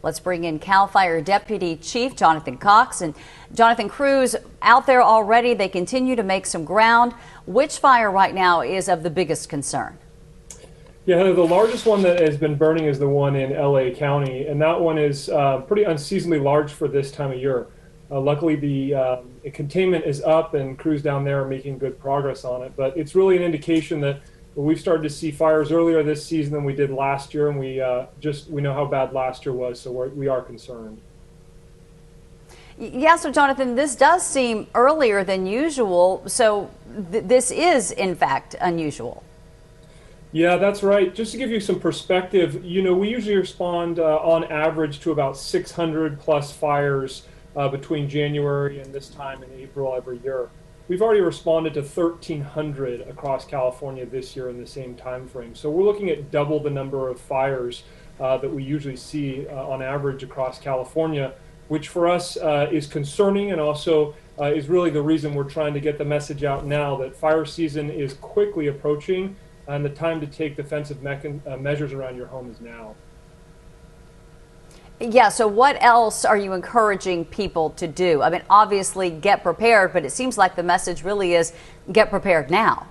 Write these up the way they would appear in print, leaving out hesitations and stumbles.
Let's bring in CAL FIRE Deputy Chief Jonathan Cox. And Jonathan, crews out there already. They continue to make some ground. Which fire right now is of the biggest concern? Yeah, the largest one that has been burning is the one in LA County, and that one is pretty unseasonably large for this time of year. Luckily, the containment is up and crews down there are making good progress on it, but it's really an indication that we've started to see fires earlier this season than we did last year, and we know how bad last year was, so we are concerned. Yeah, so Jonathan, this does seem earlier than usual, so this is in fact unusual. Yeah, that's right. Just to give you some perspective, we usually respond on average to about 600 plus fires between January and this time in April every year. We've already responded to 1,300 across California this year in the same time frame. So we're looking at double the number of fires that we usually see on average across California, which for us is concerning and also is really the reason we're trying to get the message out now that fire season is quickly approaching and the time to take defensive measures around your home is now. Yeah, so what else are you encouraging people to do? I mean, obviously get prepared, but it seems like the message really is get prepared now.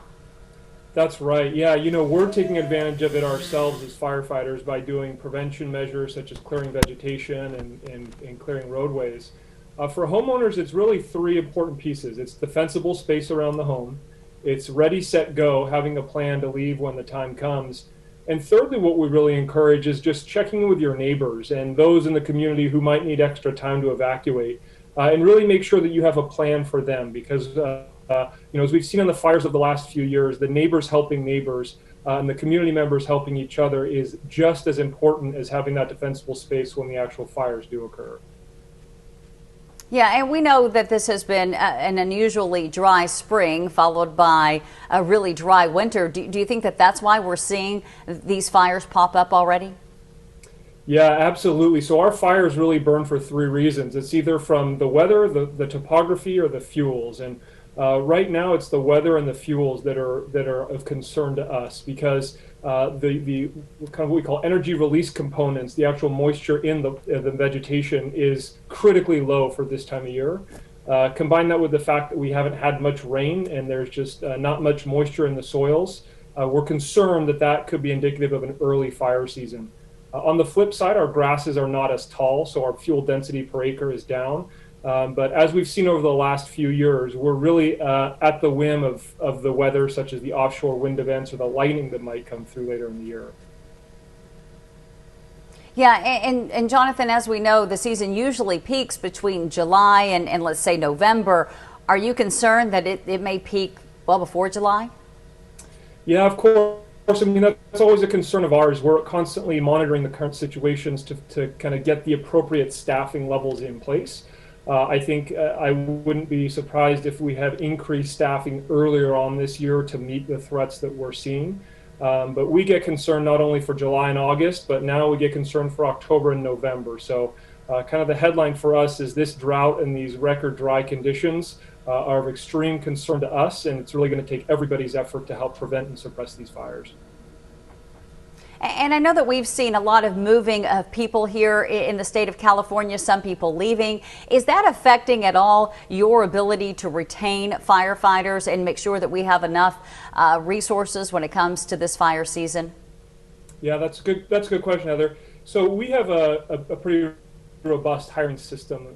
That's right. Yeah, we're taking advantage of it ourselves as firefighters by doing prevention measures such as clearing vegetation and clearing roadways. For homeowners, it's really three important pieces. It's defensible space around the home. It's ready, set, go, having a plan to leave when the time comes. And thirdly, what we really encourage is just checking in with your neighbors and those in the community who might need extra time to evacuate, and really make sure that you have a plan for them because, as we've seen on the fires of the last few years, the neighbors helping neighbors and the community members helping each other is just as important as having that defensible space when the actual fires do occur. Yeah, and we know that this has been an unusually dry spring followed by a really dry winter. Do you think that that's why we're seeing these fires pop up already? Yeah, absolutely. So our fires really burn for three reasons. It's either from the weather, the topography, or the fuels. And right now, it's the weather and the fuels that are of concern to us because the kind of what we call energy release components, the actual moisture in the vegetation, is critically low for this time of year. Combine that with the fact that we haven't had much rain and there's just not much moisture in the soils. We're concerned that could be indicative of an early fire season. On the flip side, our grasses are not as tall, so our fuel density per acre is down. But as we've seen over the last few years, we're really at the whim of the weather, such as the offshore wind events or the lightning that might come through later in the year. Yeah, and Jonathan, as we know, the season usually peaks between July and let's say November. Are you concerned that it may peak well before July? Yeah, of course. I mean, that's always a concern of ours. We're constantly monitoring the current situations to kind of get the appropriate staffing levels in place. I think I wouldn't be surprised if we have increased staffing earlier on this year to meet the threats that we're seeing. But we get concerned not only for July and August, but now we get concerned for October and November. So kind of the headline for us is this drought and these record dry conditions are of extreme concern to us, and it's really going to take everybody's effort to help prevent and suppress these fires. And I know that we've seen a lot of moving of people here in the state of California, some people leaving. Is that affecting at all your ability to retain firefighters and make sure that we have enough resources when it comes to this fire season? Yeah, that's a good question, Heather. So we have a pretty robust hiring system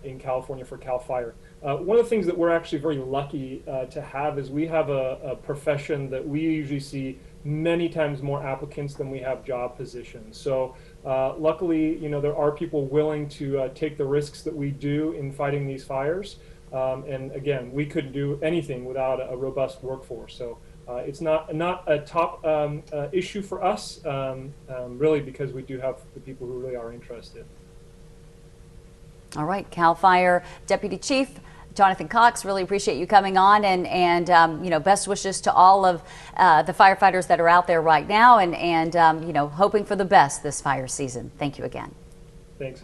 in California for CAL FIRE. One of the things that we're actually very lucky to have is we have a profession that we usually see many times more applicants than we have job positions. So luckily, there are people willing to take the risks that we do in fighting these fires. And again, we couldn't do anything without a robust workforce. So it's not a top issue for us, really, because we do have the people who really are interested. All right, CAL FIRE Deputy Chief Jonathan Cox, really appreciate you coming on, and best wishes to all of the firefighters that are out there right now, and hoping for the best this fire season. Thank you again. Thanks.